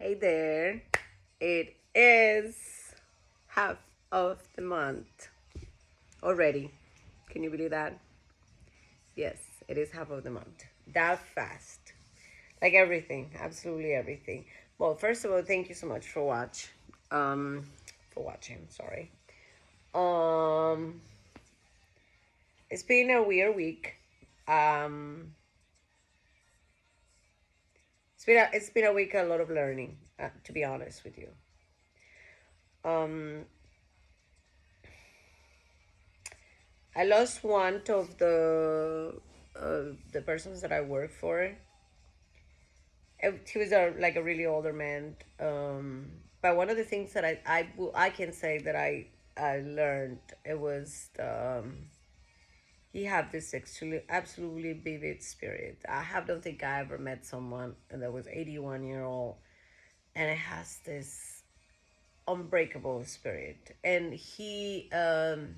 Hey there. It is half of the month already. Can you believe that? Yes, it is half of the month. That fast. Like everything, absolutely everything. Well, first of all, thank you so much for watching, sorry. Um it's been a weird week. Um it's been a week, a lot of learning, to be honest with you. Um I lost one of the persons that I work for. He was like a really older man. But one of the things that I can say that I learned, it was he had this absolutely vivid spirit. Don't think I ever met someone that was 81 year old and it has this unbreakable spirit. And he was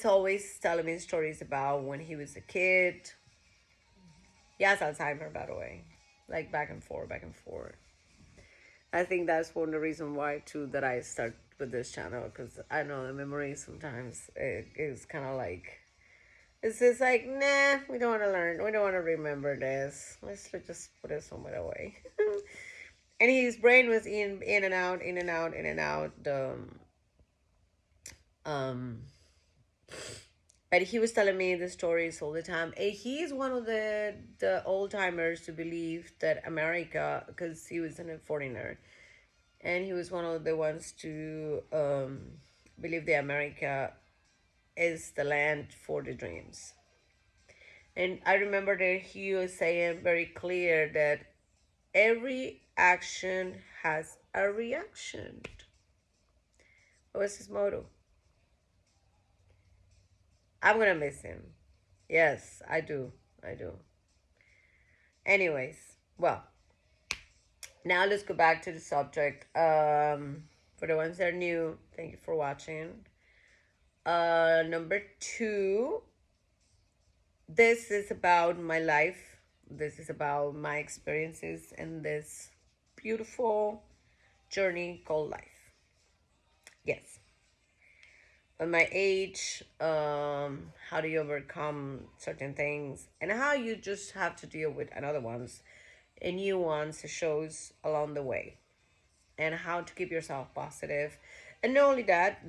always telling me stories about when he was a kid. He has Alzheimer, by the way, like back and forth, back and forth. I think that's one of the reasons why too that I start with this channel, because I know the memory sometimes it is kind of like it's just like, nah, we don't want to learn, we don't want to remember this. Let's just put it somewhere away. And his brain was in and out, in and out, in and out. Um, but he was telling me the stories all the time. And he's one of the old timers to believe that America, because he was a foreigner, and he was one of the ones to believe that America is the land for the dreams. And I remember that he was saying very clear that every action has a reaction. What was his motto? I'm gonna miss him. Yes, I do. I do. Anyways, well, now let's go back to the subject. For the ones that are new, thank you for watching. Number two, this is about my life. This is about my experiences in this beautiful journey called life. Yes. At my age, how do you overcome certain things and how you just have to deal with another ones and new ones shows along the way, and how to keep yourself positive. And not only that,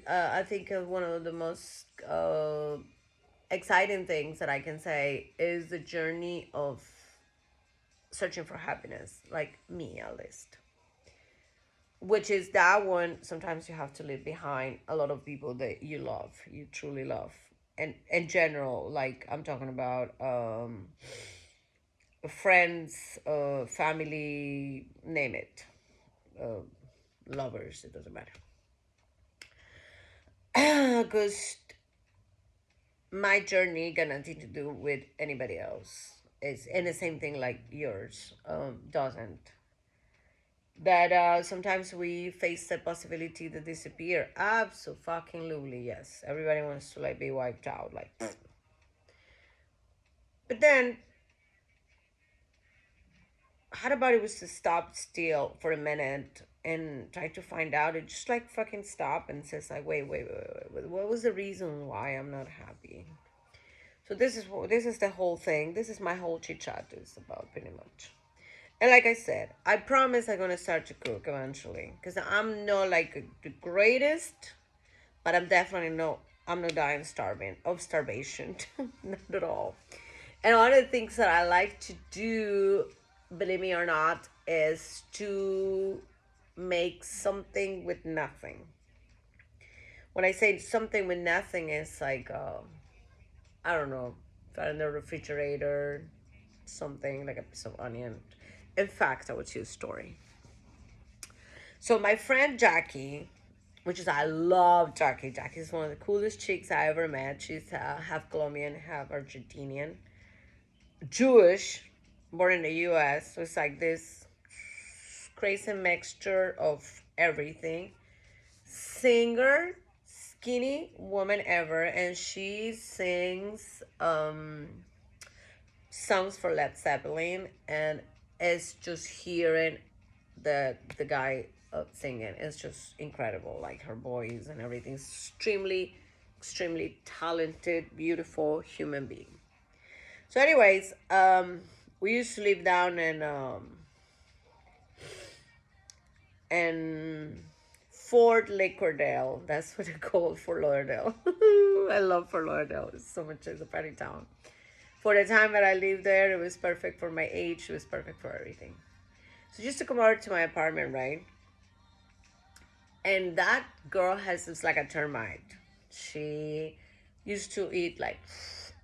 I think one of the most exciting things that I can say is the journey of searching for happiness, like me at least. Which is that one, sometimes you have to leave behind a lot of people that you love, you truly love. And in general, like I'm talking about friends, family, name it. Uh, Lovers, it doesn't matter. Because my journey got nothing to do with anybody else. It's and the same thing like yours doesn't. That sometimes we face the possibility to disappear. Absolutely, yes. Everybody wants to like be wiped out, like. But then, how about it was to stop still for a minute and try to find out? It just like fucking stop and says like, wait. What was the reason why I'm not happy? So this is the whole thing. This is my whole chit chat is about pretty much. And like I said, I promise I'm gonna start to cook eventually, because I'm not like the greatest, but I'm not dying starving of starvation. Not at all. And one of the things that I like to do, believe me or not, is to make something with nothing. When I say something with nothing, it's like I don't know, got in the refrigerator, something like a piece of onion. In fact, I would choose story. So my friend Jackie, which is I love Jackie. Jackie's one of the coolest chicks I ever met. She's half Colombian, half Argentinian, Jewish, born in the U.S. So it's like this crazy mixture of everything. Singer, skinny woman ever, and she sings songs for Led Zeppelin, and is just hearing the guy singing. It's just incredible. Like her voice and everything. Extremely, extremely talented, beautiful human being. So, anyways, we used to live down in Fort Lauderdale. That's what they call Fort Lauderdale. I love Fort Lauderdale. It's so much. It's a pretty town. For the time that I lived there, it was perfect for my age. It was perfect for everything. So just to come over to my apartment, right? And that girl has this like a termite. She used to eat like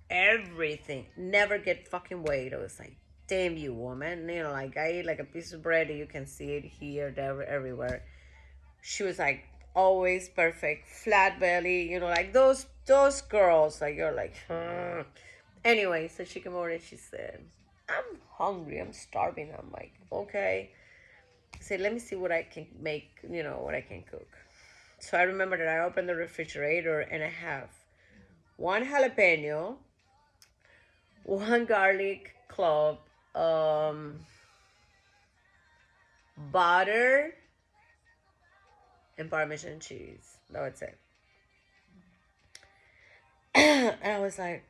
everything, never get fucking weight. I was like, damn you, woman. You know, like I eat like a piece of bread, and you can see it here, there, everywhere. She was like always perfect, flat belly. You know, like those girls. Like you're like, hmm. Anyway, so she came over and she said, I'm hungry. I'm starving. I'm like, okay. I said, let me see what I can make, what I can cook. So I remember that I opened the refrigerator and I have one jalapeno, one garlic clove, butter, and Parmesan cheese. That was it. And I was like,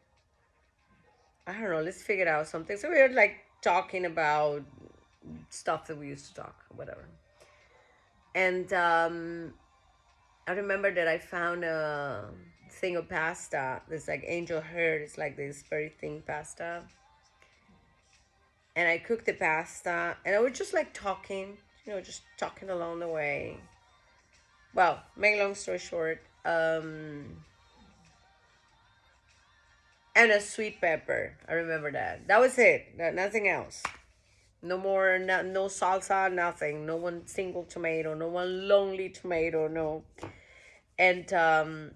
I don't know, let's figure out something. So we were like talking about stuff that we used to talk, whatever. And I remember that I found a thing of pasta. This like angel hair. It's like this very thin pasta. And I cooked the pasta, and I was just like talking, just talking along the way. Well, make long story short, and a sweet pepper. I remember that. That was it. Nothing else. No more, no salsa, nothing. No one single tomato, no one lonely tomato, no. And I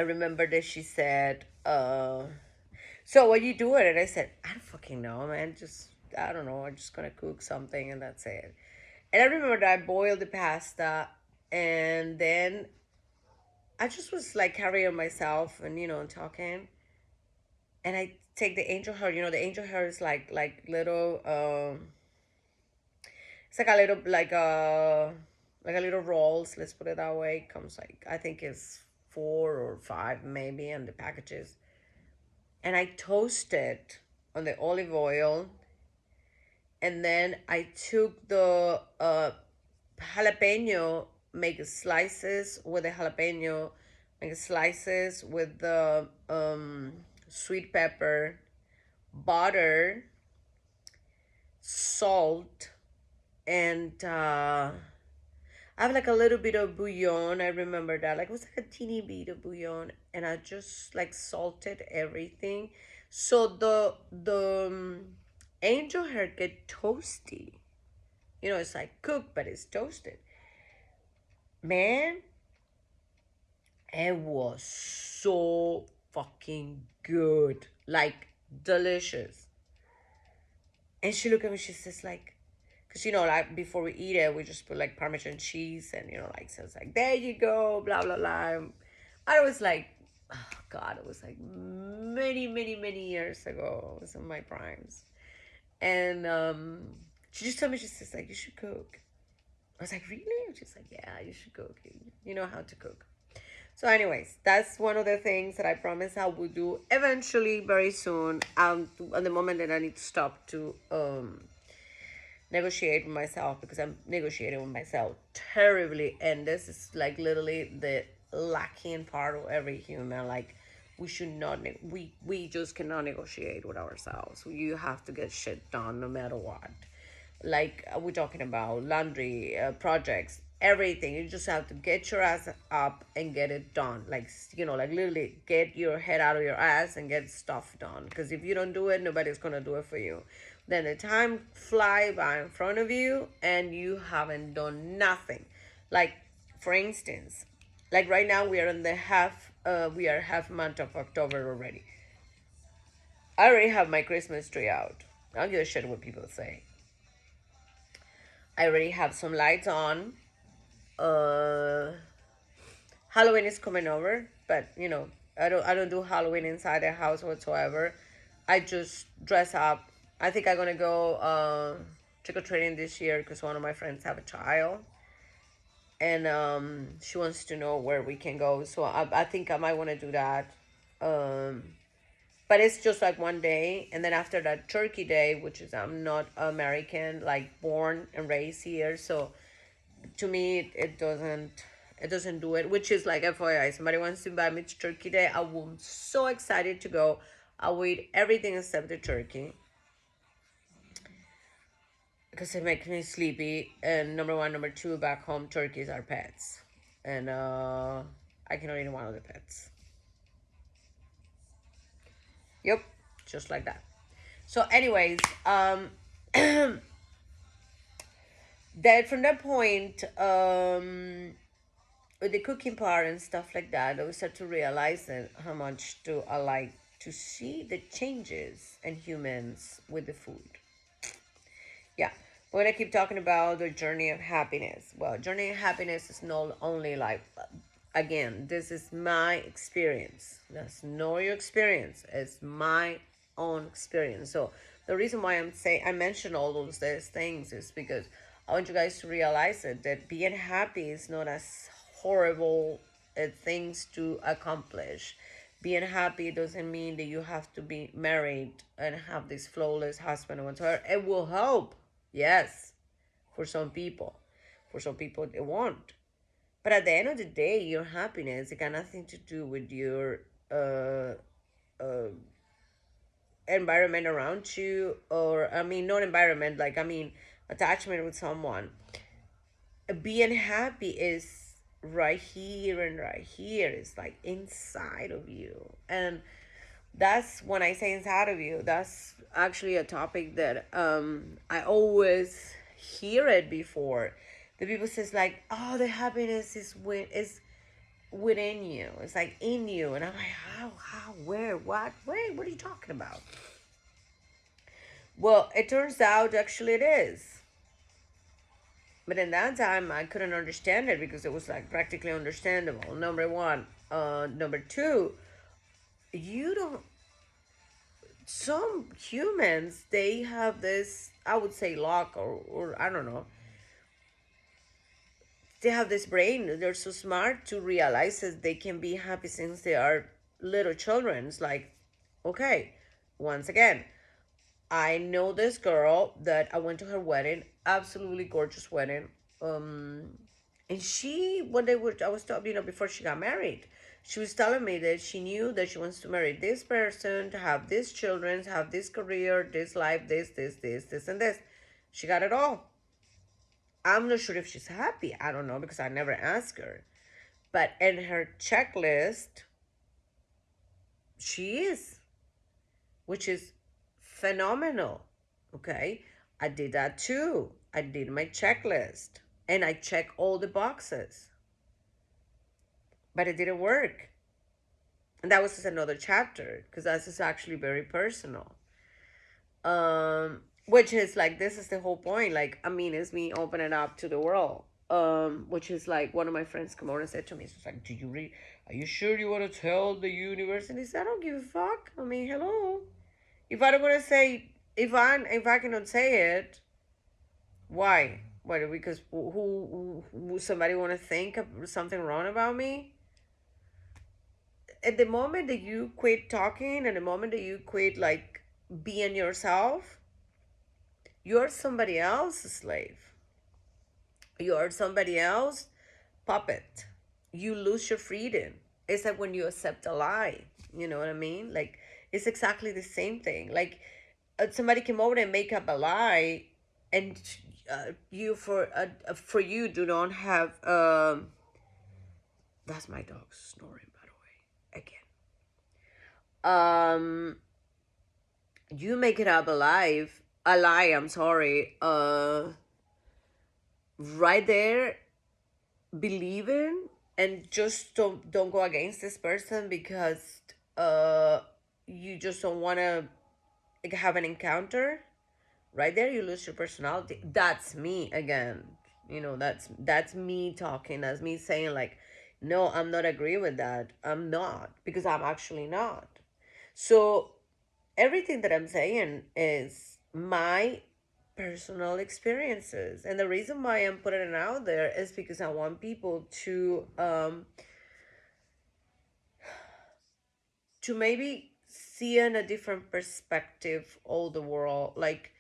remember that she said, so what you doing? And I said, I don't fucking know, man. Just, I don't know. I'm just going to cook something and that's it. And I remember that I boiled the pasta and then I just was like carrying myself and, talking. And I take the angel hair, the angel hair is like little, it's like a little, like a little rolls, let's put it that way. It comes like, I think it's 4 or 5 maybe in the packages. And I toasted on the olive oil. And then I took the jalapeno, make slices with the jalapeno, make slices with the sweet pepper, butter, salt, and I have like a little bit of bouillon. I remember that. Like it was like a teeny bit of bouillon. And I just like salted everything. So the angel hair get toasty. It's like cooked, but it's toasted. Man, it was so fucking good. Like delicious. And she looked at me, she says like, because like before we eat it, we just put like Parmesan cheese and like, so it's like, there you go, blah blah blah. I was like, oh God, it was like many, many, many years ago. I was in my primes. And she just told me, she says like, you should cook. I was like, really? And she's like, yeah, you should cook. You know how to cook. So anyways, that's one of the things that I promise I will do eventually very soon. At the moment that I need to stop to negotiate with myself, because I'm negotiating with myself terribly, and this is like literally the lacking part of every human. Like we should not we just cannot negotiate with ourselves. You have to get shit done no matter what. Like we're talking about laundry projects, everything. You just have to get your ass up and get it done. Like like literally get your head out of your ass and get stuff done, because if you don't do it, nobody's gonna do it for you. Then the time fly by in front of you and you haven't done nothing. Like for instance, like right now we are in the half month of October already. I already have my Christmas tree out. I don't give a shit what people say. I already have some lights on. Uh, Halloween is coming over, but I don't do Halloween inside the house whatsoever. I just dress up I think I'm gonna go trick-or-treating this year because one of my friends have a child, and she wants to know where we can go. So I think I might want to do that. Um, but it's just like one day, and then after that Turkey Day, which is I'm not American, like born and raised here, so to me it doesn't do it. Which is like FYI, somebody wants to invite me to Turkey Day, I will so excited to go. I will eat everything except the turkey because it makes me sleepy. And number one, number two, back home turkeys are pets, and I cannot eat one of the pets. Yep, just like that. So, anyways, that from that point, with the cooking part and stuff like that, I start to realize that how much do I like to see the changes in humans with the food. Yeah. We're gonna keep talking about the journey of happiness. Well, journey of happiness is not only like, again, this is my experience. That's not your experience. It's my own experience. So the reason why I mention all those things is because I want you guys to realize it, that being happy is not as horrible things to accomplish. Being happy doesn't mean that you have to be married and have this flawless husband or whatever. It will help, yes, for some people. For some people, it won't. But at the end of the day, your happiness, it got nothing to do with your uh, uh, environment around you, or I mean, not environment, like I mean, attachment with someone. Being happy is right here and right here. It's like inside of you. And that's when I say inside of you, that's actually a topic that I always hear it before. The people says like, oh, the happiness is within you. It's like in you. And I'm like, how, where, what? Wait, what are you talking about? Well, it turns out actually it is. But in that time, I couldn't understand it because it was like practically understandable. Number one. Number two, you don't. Some humans, they have this, I would say, luck, or I don't know. They have this brain. They're so smart to realize that they can be happy since they are little children. It's like, okay, once again, I know this girl that I went to her wedding, absolutely gorgeous wedding. And she, when they were, I was talking, before she got married, she was telling me that she knew that she wants to marry this person, to have these children, to have this career, this life, this, and this. She got it all. I'm not sure if she's happy. I don't know because I never asked her. But in her checklist, she is, which is phenomenal. Okay. I did that too. I did my checklist and I check all the boxes, but it didn't work. And that was just another chapter because that's just actually very personal. Which is like, this is the whole point. Like, I mean, it's me opening up to the world. Which is like one of my friends come over and said to me, it's like, do you read? Are you sure you want to tell the universe? And he said, I don't give a fuck. I mean, hello. If I don't want to say, if I cannot say it, why? What? Because who somebody want to think of something wrong about me? At the moment that you quit talking, and the moment that you quit like being yourself, you're somebody else's slave. You're somebody else puppet. You lose your freedom. It's like when you accept a lie. You know what I mean? Like, it's exactly the same thing. Like, somebody came over and make up a lie, and you for you do not have that's my dog snoring, by the way, again. You make it up a lie, I'm sorry, right there, believing, and just don't go against this person because uh you just don't want to have an encounter. Right there, you lose your personality. That's me again. That's me talking. That's me saying like, no, I'm not agree with that. I'm not, because I'm actually not. So everything that I'm saying is my personal experiences. And the reason why I'm putting it out there is because I want people to maybe see in a different perspective all the world. Like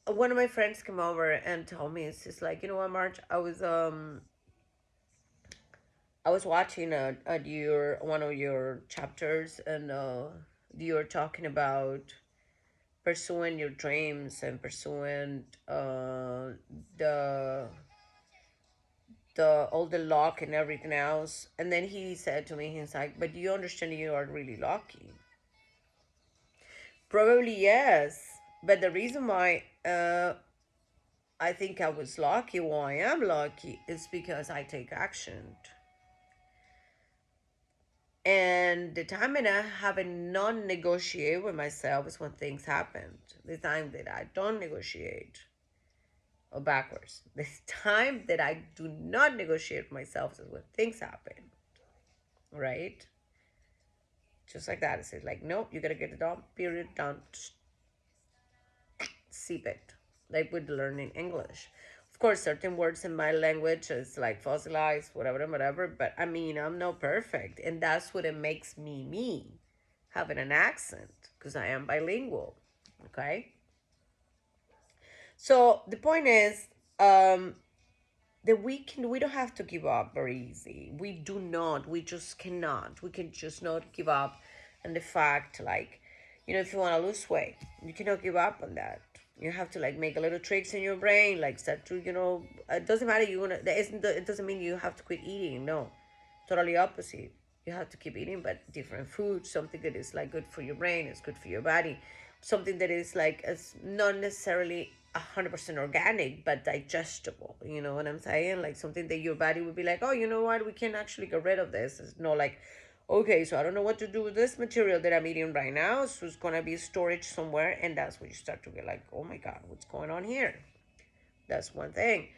one of my friends came over and told me, it's just like, you know what, March, I was watching your one of your chapters, and you were talking about pursuing your dreams and pursuing the all the luck and everything else. And then he said to me, he's like, but do you understand you are really lucky? Probably yes, but the reason why I think I was lucky, why I am lucky, is because I take action. And the time that I have a non-negotiate with myself is when things happen. The time that I don't negotiate, or backwards, the time that I do not negotiate with myself is when things happen, right? Just like that. It says like, nope, you gotta get it done. Period. Done. Sip it. Like with learning English. Of course, certain words in my language is like fossilized, whatever, whatever. But I mean, I'm not perfect, and that's what it makes me me, having an accent, because I am bilingual. Okay. So the point is, that we don't have to give up very easy. We do not. We just cannot. We can just not give up. And the fact, like, if you want to lose weight, you cannot give up on that. You have to like make a little tricks in your brain, like start to, it doesn't matter. It doesn't mean you have to quit eating. No, totally opposite. You have to keep eating, but different food, something that is like good for your brain, is good for your body, something that is like as not necessarily 100% organic but digestible. You know what I'm saying? Like something that your body would be like, oh, you know what? We can actually get rid of this. It's not like, okay, so I don't know what to do with this material that I'm eating right now. So it's gonna be storage somewhere, and that's when you start to get like, oh my god, what's going on here? That's one thing.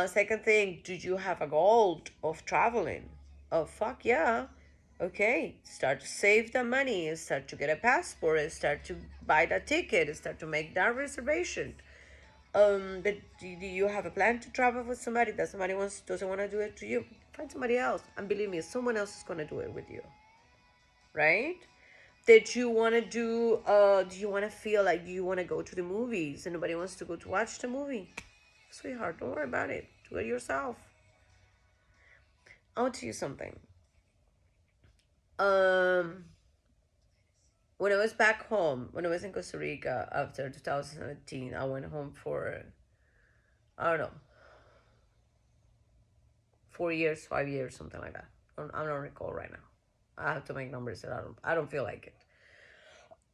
Second thing, did you have a goal of traveling? Oh, fuck yeah. Okay, start to save the money, start to get a passport, start to buy the ticket, start to make that reservation. But do you have a plan to travel with somebody that somebody doesn't want to do it to you? Find somebody else, and believe me, someone else is gonna do it with you, right? That you want to do you want to feel like you want to go to the movies and nobody wants to go to watch the movie? Sweetheart, don't worry about it. Do it yourself. I'll tell you something. Um, when I was back home, when I was in Costa Rica after 2017, I went home for, I don't know, 4 years, 5 years, something like that. I don't recall right now. I have to make numbers that I don't feel like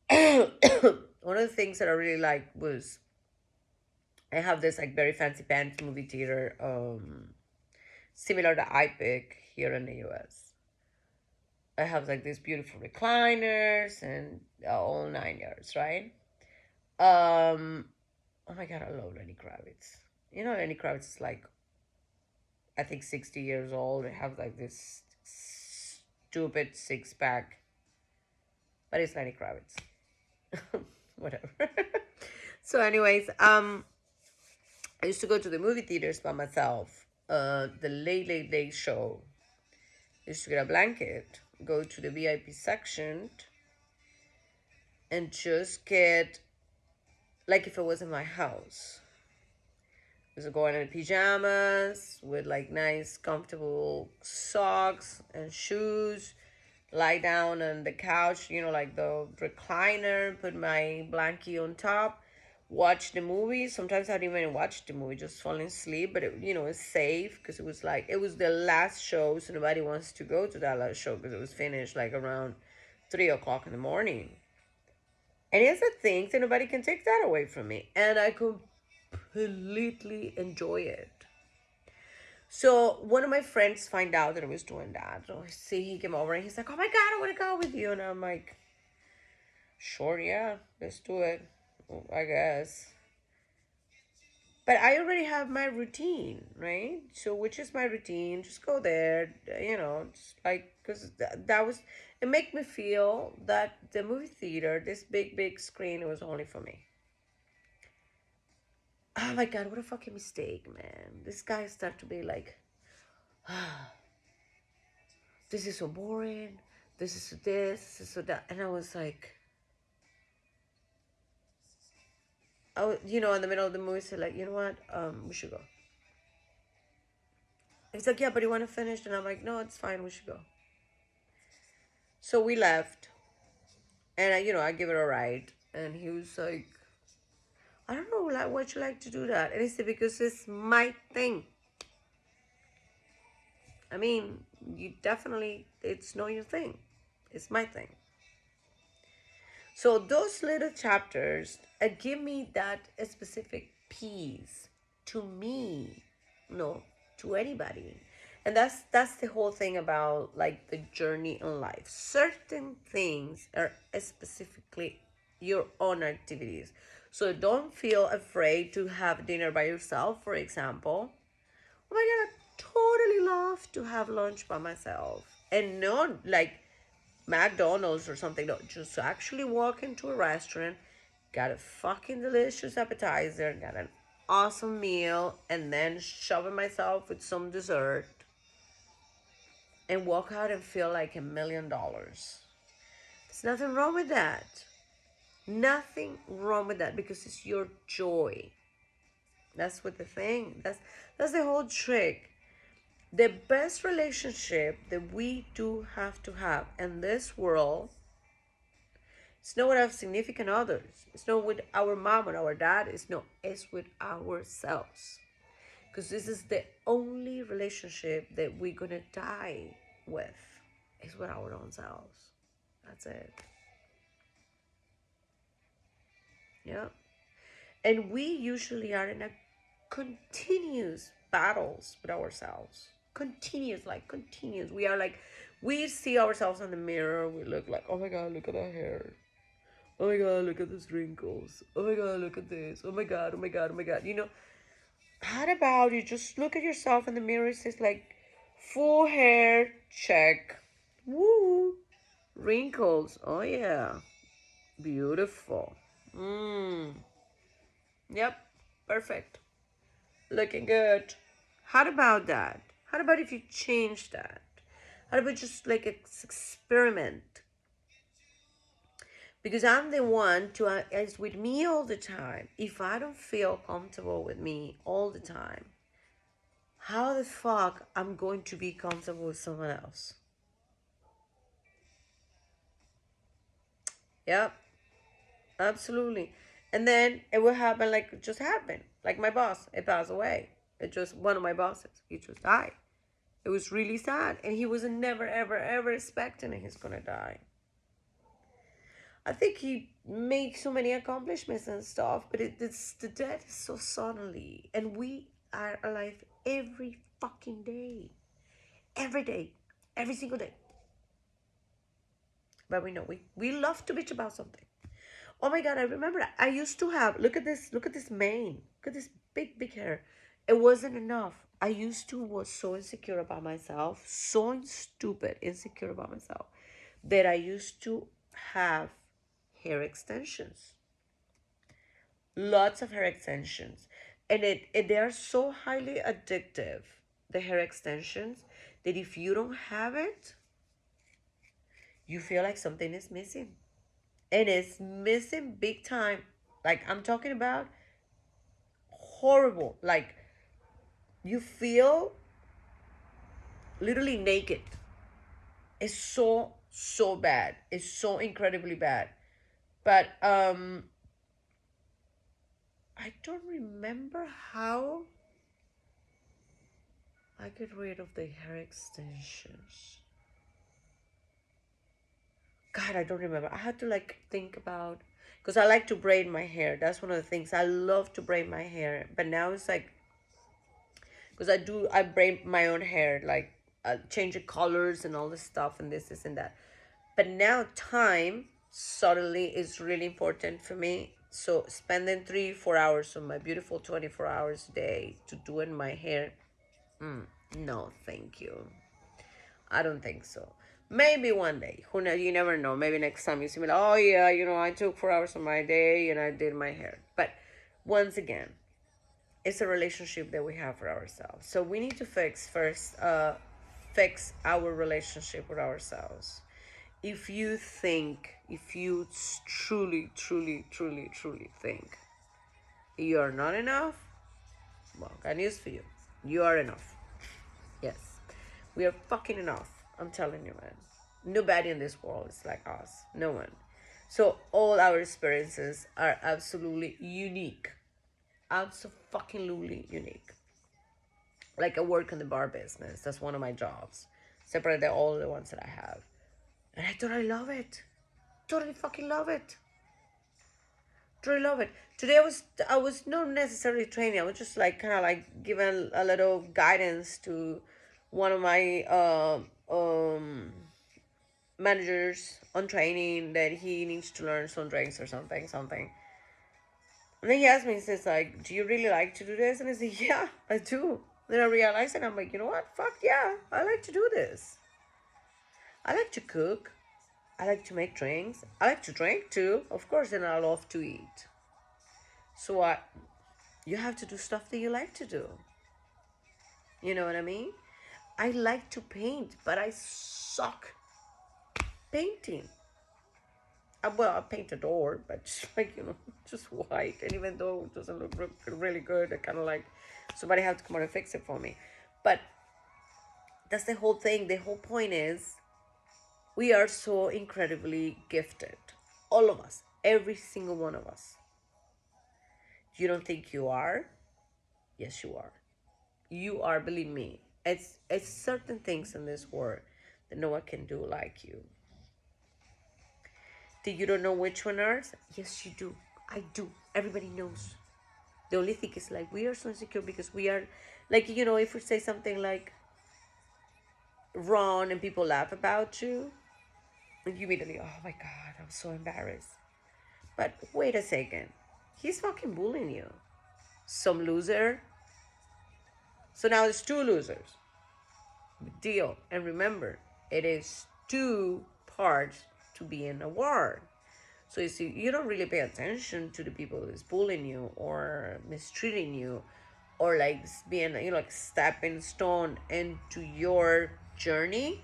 it. One of the things that I really liked was I have this like very fancy pants movie theater, similar to iPic here in the US. I have like these beautiful recliners and all 9 yards, right? Um, oh my god, I love Lenny Kravitz. Lenny Kravitz is like, I think 60 years old. I have like this stupid six pack, but it's Lenny Kravitz. Whatever. So, anyways, I used to go to the movie theaters by myself. The Late Late Late Show. I used to get a blanket, go to the VIP section, and just get like if it was in my house. I was going in pajamas with like nice, comfortable socks and shoes. Lie down on the couch, like the recliner, put my blankie on top, watch the movie. Sometimes I didn't even watch the movie, just falling asleep. But it's safe because it was the last show, so nobody wants to go to that last show because it was finished like around 3 o'clock in the morning. And it's a thing that nobody can take that away from me, and I completely enjoy it. So one of my friends find out that I was doing that. So see, he came over and he's like, "Oh my god, I want to go with you." And I'm like, "Sure, yeah, let's do it. I guess." But I already have my routine, right? So which is my routine? Just go there, just like because that was it. Make me feel that the movie theater, this big screen, it was only for me. Oh my god, what a fucking mistake, man! This guy started to be like, this is so boring. This is so that, and I was like, in the middle of the movie, said like, you know what? We should go. He's like, yeah, but you want to finish? And I'm like, no, it's fine. We should go. So we left, and I give it a ride, and he was like, I don't know, like, why'd you like to do that? And he said, because it's my thing. I mean, it's not your thing. It's my thing. So those little chapters give me that specific piece to me, no, to anybody. And that's the whole thing about like the journey in life. Certain things are specifically your own activities. So don't feel afraid to have dinner by yourself, for example. Oh my god, I totally love to have lunch by myself. And not like McDonald's or something. No, just actually walk into a restaurant, got a fucking delicious appetizer, got an awesome meal, and then shoving myself with some dessert and walk out and feel like $1 million. There's nothing wrong with that. Nothing wrong with that because it's your joy. That's what the thing. That's the whole trick. The best relationship that we do have to have in this world, it's not with our significant others. It's not with our mom or our dad. It's with ourselves. Because this is the only relationship that we're gonna die with. Is with our own selves. That's it. Yeah. And we usually are in a continuous battles with ourselves. Continuous. We are like, we see ourselves in the mirror. We look like, oh my god, look at that hair. Oh my god, look at those wrinkles. Oh my god, look at this. Oh my god, oh my god, oh my god. How about you just look at yourself in the mirror? It says like, full hair, check. Woo. Wrinkles. Oh yeah. Beautiful. Mmm. Yep. Perfect. Looking good. How about that? How about if you change that? How about just like experiment? Because I'm the one to is with me all the time. If I don't feel comfortable with me all the time, how the fuck I'm going to be comfortable with someone else? Yep, absolutely. And then it will happen like it just happened. Like my boss, it passed away. It just one of my bosses, he just died. It was really sad, and he was never, ever, ever expecting he's gonna die. I think he made so many accomplishments and stuff, but it's the death is so suddenly, and we are alive every fucking day, every single day. But we know we love to bitch about something. Oh my god, I remember that. I used to have look at this mane, look at this big hair. It wasn't enough. I used to was so insecure about myself, so stupid, insecure about myself, that I used to have hair extensions. Lots of hair extensions. And they are so highly addictive, the hair extensions, that if you don't have it, you feel like something is missing. And it's missing big time. Like I'm talking about horrible. Like you feel literally naked. It's so bad. It's so incredibly bad. But I don't remember how I get rid of the hair extensions. God, I don't remember. I had to like think about, because I like to braid my hair. That's one of the things. I love to braid my hair. But now it's like, because I braid my own hair, like change the colors and all this stuff and this and that. But now time suddenly is really important for me. So spending 3 4 hours on my beautiful 24 hours a day to doing my hair, no, thank you. I don't think so. Maybe one day. Who knows? You never know. Maybe next time you see me like, oh yeah, I took 4 hours of my day and I did my hair. But once again, it's a relationship that we have for ourselves. So we need to fix our relationship with ourselves. If you truly, truly, truly, truly think you are not enough, well, got news for you. You are enough. Yes. We are fucking enough. I'm telling you, man. Nobody in this world is like us. No one. So all our experiences are absolutely unique. Absolutely unique. Like I work in the bar business. That's one of my jobs. Separate all the ones that I have. And I totally love it. Totally fucking love it. Totally love it. Today I was not necessarily training. I was just like kind of like giving a little guidance to one of my managers on training that he needs to learn some drinks or something. And then he asked me, he says like, do you really like to do this? And I said, yeah, I do. Then I realized and I'm like, you know what? Fuck yeah, I like to do this. I like to cook. I like to make drinks. I like to drink too, of course, and I love to eat. So you have to do stuff that you like to do. You know what I mean? I like to paint, but I suck painting. Well, I paint a door, but just like, just white. And even though it doesn't look really good, I kind of like somebody have to come out and fix it for me. But that's the whole thing. The whole point is we are so incredibly gifted. All of us, every single one of us. You don't think you are? Yes, you are. You are, believe me. It's certain things in this world that no one can do like you. Do you don't know which one are? Yes, you do. I do. Everybody knows. The only thing is like we are so insecure because we are like, if we say something like wrong and people laugh about you, and you immediately, oh my god, I'm so embarrassed. But wait a second. He's fucking bullying you. Some loser. So now it's two losers. Deal. And remember, it is two parts to be in a war. So you see, you don't really pay attention to the people who's bullying you or mistreating you or like being, like stepping stone into your journey.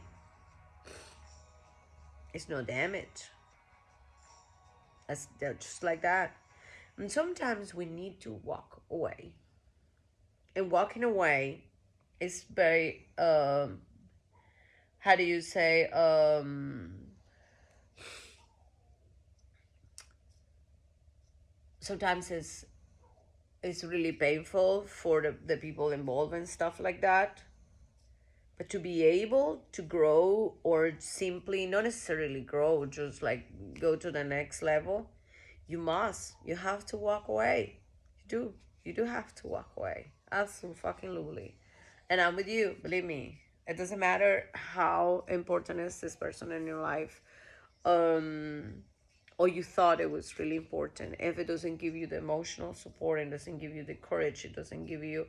It's no damage. That's just like that. And sometimes we need to walk away. And walking away is very, how do you say, sometimes it's really painful for the people involved and stuff like that. But to be able to grow or simply not necessarily grow, just like go to the next level, you have to walk away. You do have to walk away. Absolutely. And I'm with you, believe me. It doesn't matter how important is this person in your life. Um, or you thought it was really important. If it doesn't give you the emotional support and doesn't give you the courage, doesn't give you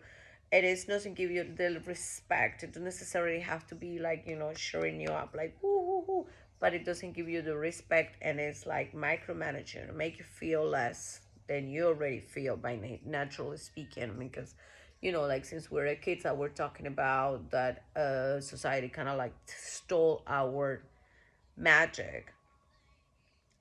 the respect. It doesn't necessarily have to be like, showing you up like woo woo woo, but it doesn't give you the respect and it's like micromanaging, make you feel less than you already feel by naturally speaking. Because like since we're kids, I were talking about that society kind of like stole our magic,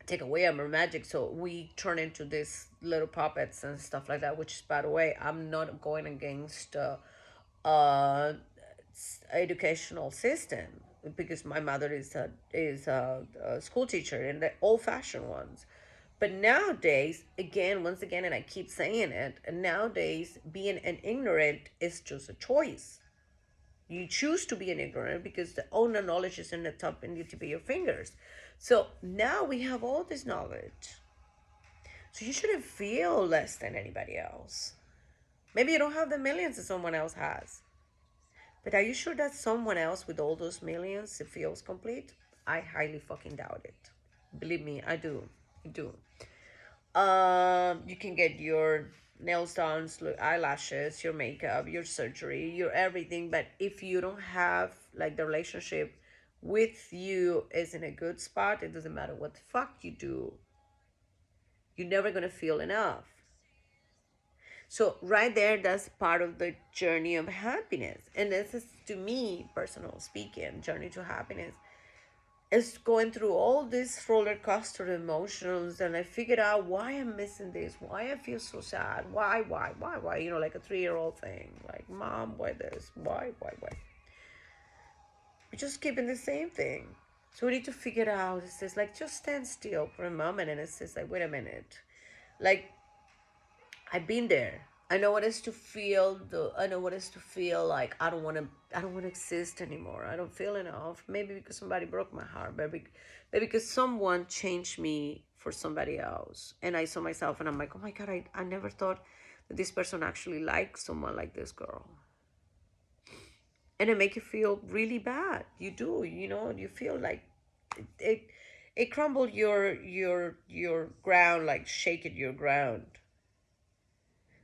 take away our magic, so we turn into these little puppets and stuff like that, which is, by the way, I'm not going against uh educational system, because my mother is a school teacher in the old fashioned ones. But nowadays, again, once again, and I keep saying it, and nowadays being an ignorant is just a choice. You choose to be an ignorant because the owner knowledge is in the top and the tip of your fingers. So now we have all this knowledge. So you shouldn't feel less than anybody else. Maybe you don't have the millions that someone else has. But are you sure that someone else with all those millions feels complete? I highly fucking doubt it. Believe me, I do. I do. You can get your nails done, eyelashes, your makeup, your surgery, your everything. But if you don't have like the relationship with you is in a good spot, it doesn't matter what the fuck you do, you're never gonna feel enough. So right there, that's part of the journey of happiness. And this is, to me, personal speaking, journey to happiness is going through all these roller coaster emotions, and I figured out why I'm missing this, why I feel so sad, why, like a 3-year-old thing, like, mom, why this, why. We're just keeping the same thing. So we need to figure out, it says, like, just stand still for a moment, and it says, like, wait a minute. Like, I've been there. I know what it's to feel I know what it's to feel like I don't want to exist anymore. I don't feel enough. Maybe because somebody broke my heart, maybe because someone changed me for somebody else. And I saw myself and I'm like, oh my God, I never thought that this person actually likes someone like this girl. And it make you feel really bad. You do, you feel like it it crumbled your ground, like shaking your ground.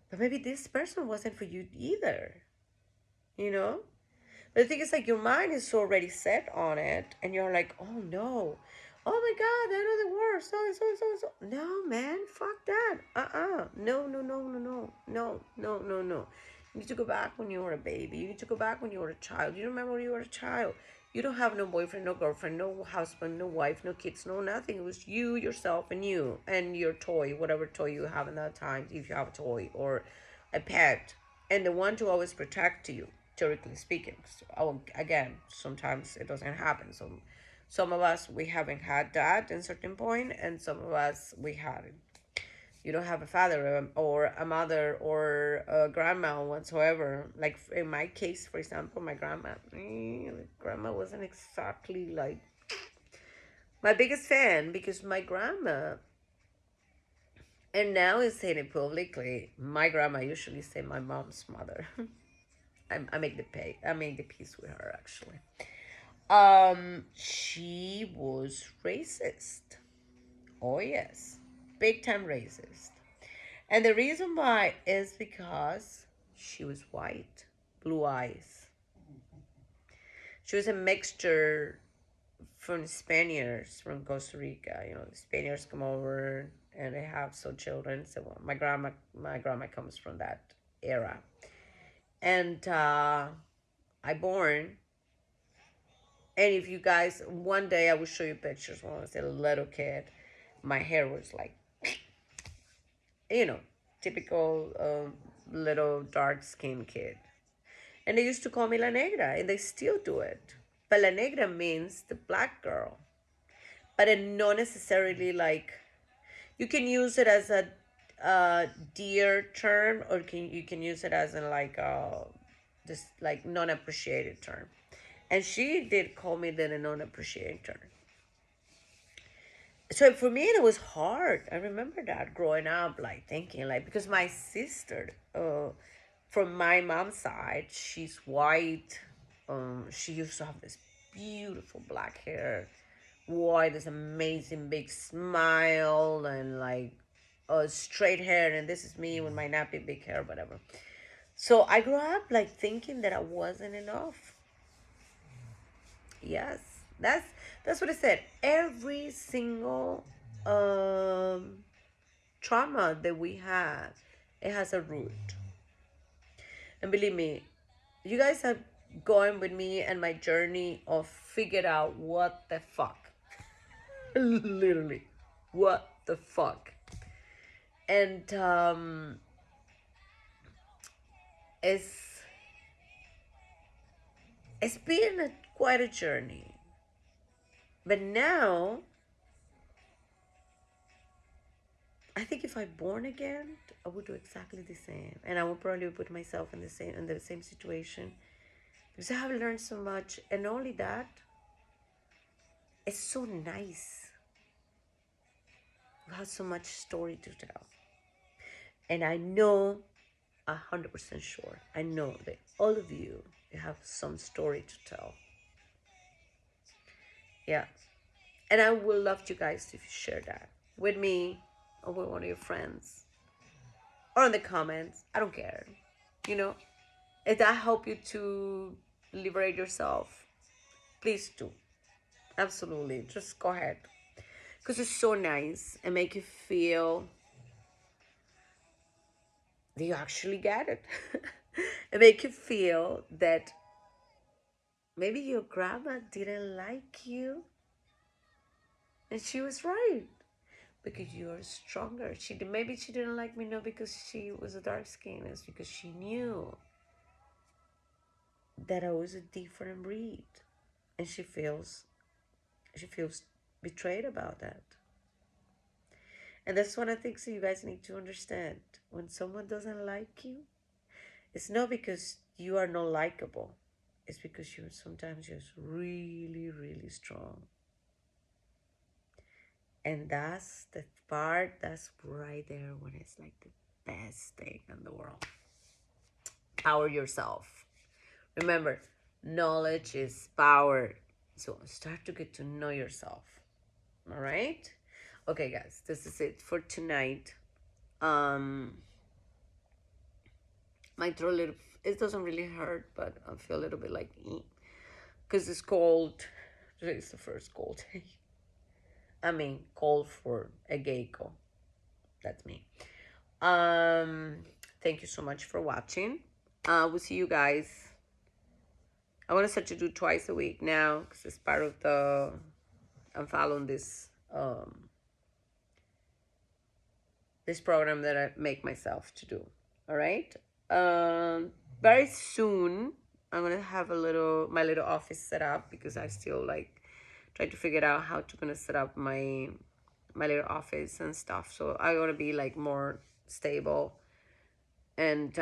But maybe this person wasn't for you either, you know? But the thing is, like, your mind is already set on it, and you're like, oh no, oh my God, I know the worst. So. No, man, fuck that. No, no, no, no, no, no, no, no, no. You need to go back when you were a baby. You need to go back when you were a child. You remember when you were a child. You don't have no boyfriend, no girlfriend, no husband, no wife, no kids, no nothing. It was you, yourself, and your toy, whatever toy you have in that time, if you have a toy or a pet, and the one to always protect you, theoretically speaking. So, again, sometimes it doesn't happen. So some of us, we haven't had that in certain point, and some of us, we had it. You don't have a father, or a mother or a grandma whatsoever. Like in my case, for example, my grandma wasn't exactly like my biggest fan, because my grandma, and now is saying it publicly, my grandma usually say my mom's mother. I make I make the peace with her, actually. She was racist. Oh yes, big time racist. And the reason why is because she was white, blue eyes. She was a mixture from Spaniards from Costa Rica. The Spaniards come over and they have some children. So my grandma comes from that era. And I born. And if you guys, one day I will show you pictures when I was a little kid. My hair was like, you know, typical little dark skinned kid. And they used to call me La Negra, and they still do it. But La Negra means the black girl. But it not necessarily like, you can use it as a dear term, or you can use it as in like this like non-appreciated term. And she did call me then a non-appreciated term. So for me it was hard. I remember that growing up, like thinking, like, because my sister, from my mom's side, she's white. She used to have this beautiful black hair, white, this amazing big smile, and like straight hair. And this is me with my nappy big hair, whatever. So I grew up like thinking that I wasn't enough. Yes, that's what I said. Every single um trauma that we have, it has a root. And believe me, you guys are going with me and my journey of figured out what the fuck. Literally, what the fuck. And it's it's been quite a journey. But now I think if I born again, I would do exactly the same, and I would probably put myself in the same situation, because I have learned so much. And not only that, it's so nice. You have so much story to tell, and I know 100% sure. I know that all of you have some story to tell. Yeah, and I would love you guys to share that with me. or with one of your friends or in the comments. I don't care. You know, if that help you to liberate yourself, please do. Absolutely. Just go ahead. Because it's so nice and make you feel that you actually get it. And make you feel that maybe your grandma didn't like you. And she was right. Because you're stronger. Maybe she didn't like me, not because she was a dark skin, it's because she knew that I was a different breed. And she feels betrayed about that. And that's one of the things that you guys need to understand. When someone doesn't like you, it's not because you are not likable. It's because you're sometimes just really, really strong. And that's the part that's right there when it's like the best thing in the world. Power yourself. Remember, knowledge is power. So start to get to know yourself. All right? Okay, guys, this is it for tonight. My throat little, it doesn't really hurt, but I feel a little bit like because it's cold. Today's the first cold day. I mean, cold for a gecko. That's me. Um, Thank you so much for watching. We'll see you guys. I want to start to do twice a week now because it's part of the. I'm following this program that I make myself to do. All right. Very soon I'm gonna have my little office set up because I still like trying to figure out how to gonna set up my little office and stuff. So I want to be like more stable and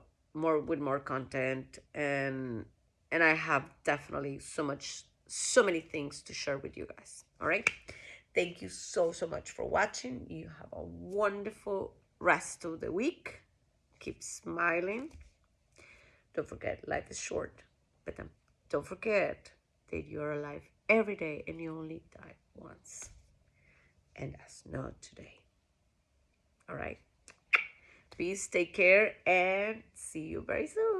more content and I have definitely so many things to share with you guys. All right. Thank you so much for watching. You have a wonderful rest of the week. Keep smiling. Don't forget, life is short, but don't forget that you're alive every day and you only die once. And that's not today. All right. Please take care and see you very soon.